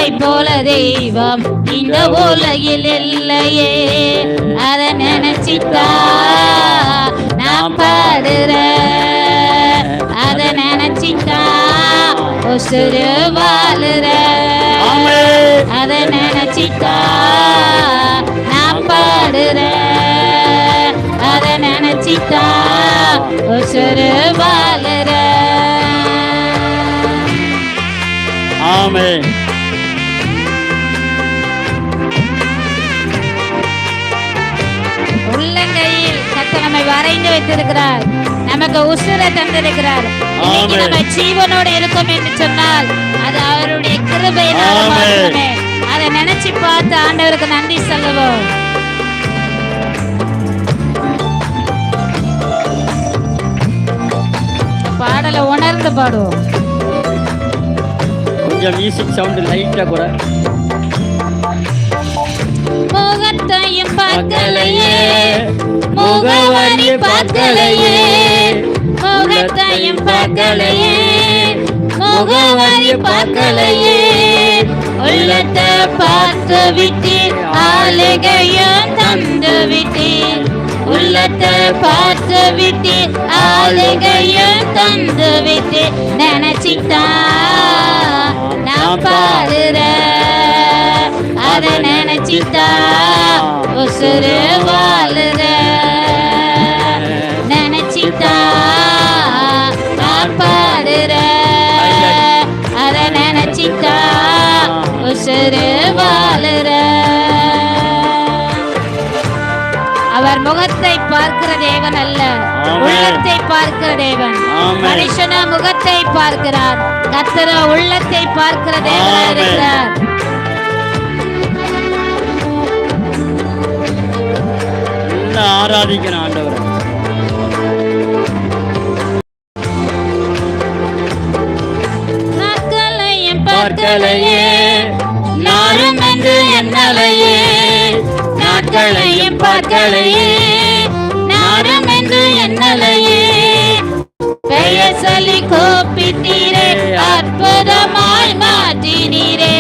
உம்மை போல தெய்வம் இந்த உலகில் இல்லையே. அதை நினைச்சிட்டா நான் பாடுறேன், அதை நினைச்சிட்டா உசுறு வாழுறேன், அதை நினைச்சிட்டா நான் பாடுறேன், அதை நினைச்சிட்டா உசுறு வாழுறேன். ஆமென். உள்ளங்கையில் கர்த்தர் நம்மை வரைந்து வைத்திருக்கிறார், நமக்கு உசுரை தந்திருக்கிறார். இன்னைக்கு நம்ம ஜீவனோடு இருக்கும் என்று சொன்னால் அது அவருடைய கிருபையினால மட்டுமே. அதை நினைச்சு பார்த்து ஆண்டவருக்கு நன்றி சொல்லுவோம். பாடலை உணர்ந்து பாடுவோம். கொஞ்சம் மியூசிக் சவுண்ட் லைட்டா கூட. முகத்தையும் பார்க்கலையே, முகவரி பார்க்கலையே, முகத்தையும் பார்க்கலையே, முகவரி பார்க்கலையே, உள்ளத்தை பார்த்து விட்டீர், ஆளுகையும் தந்து விட்டீர், உள்ளத்தை பார்த்து விட்டீர், ஆளுகையும் தந்து விட்டீர். நினைச்சிட்டா நான் பாடுறேன், அதை நினைச்சிட்டா உசுறு வாழுறேன், நினைச்சிட்டா நான் பாடுறேன், அதை நினைச்சிட்டா உசுறு வாழுறேன். அவர் முகத்தை பார்க்கிற தேவன் அல்ல, உள்ளத்தை பார்க்கிற தேவன். மனுஷன முகத்தை பார்க்கிறார், கர்த்தர் உள்ளத்தை பார்க்கிற தேவன் இருக்கிறார். ஆராதிக்கிற ஆண்டவர். மக்களையும் பார்க்கலையே, நானும் என்று எண்ணலையே, நாட்களையும் பார்க்கலையே, நானும் என்று எண்ணலையே, பெயர் சொல்லி கூப்பிட்டீரே, அற்புதமாய் மாற்றினீரே,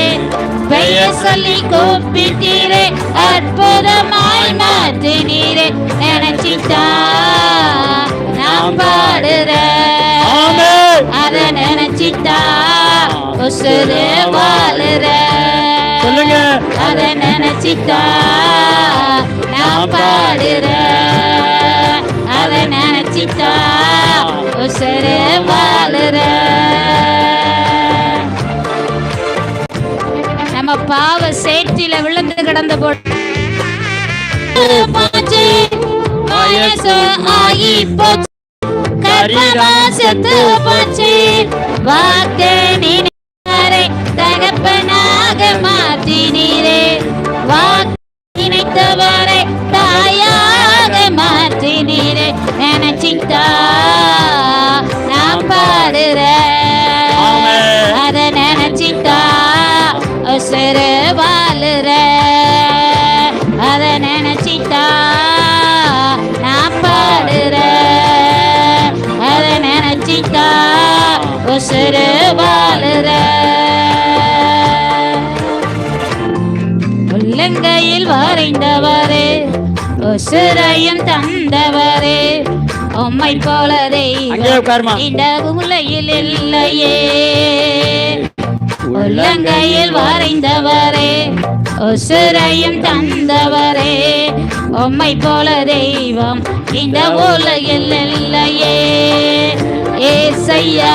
பெயர் சொல்லி கூப்பிட்டீரே, அற்புதமாய் மாற்றினீரே. நினைச்சிட்டா நான் பாடுறேன், அதை நினைச்சிட்டா உசுறு வாழுறேன், அதை நினைச்சிட்டா நான் பாடுறேன், அதை நினைச்சிட்டா உசுறு வாழுறேன். நம்ம பாவ சேற்றில விழுந்து கிடந்த போது வயசு ஆகி போச்சு, கர்ப்பவாசத்து போச்சு, வாக்கே நினைத்தாரே தகப்பனாக மாற்றினீரே, வாக்கு நினைத்தவரை தாயாக மாற்றினீரே. நினைச்சிட்டா நான் பாடுறேன், அதை நினைச்சிட்டா உசுறு வாழுறேன், அதை நினைச்சிட்டா நான் பாடுறேன், அதை நினைச்சிட்டா உசுறு வாழுறேன். உள்ளங்கையில் வரைந்தவரே, உசுரையும் தந்தவரே, உம்மை போல தெய்வம் இந்த உலகில் இல்லையே. உள்ளங்கையில் வரைந்தவரே, உசுரையும் தந்தவரே, உம்மை போல தெய்வம் இந்த உலகில் இல்லையே. ஏசையா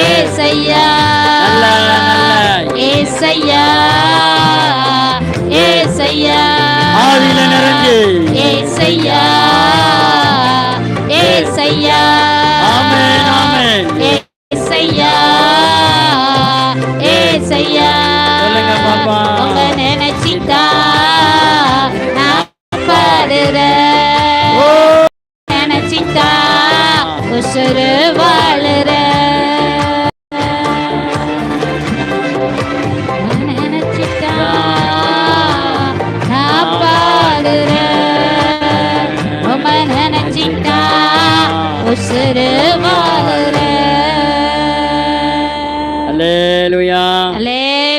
ஏசையா ஏசையா ஏசையா ஏசையா ஏசையா ஏசையா ஏசையா உங்க நினைச்சிட்டா நான் பாடுறேன், நினைச்சிட்டா உசுறு வாழுறேன், நினைச்சிட்டா நான் பாடுறேன், உங்க நினைச்சிட்டா உசுறு வாழுறேன். அல்லேலூயா. அல்லேலூயா.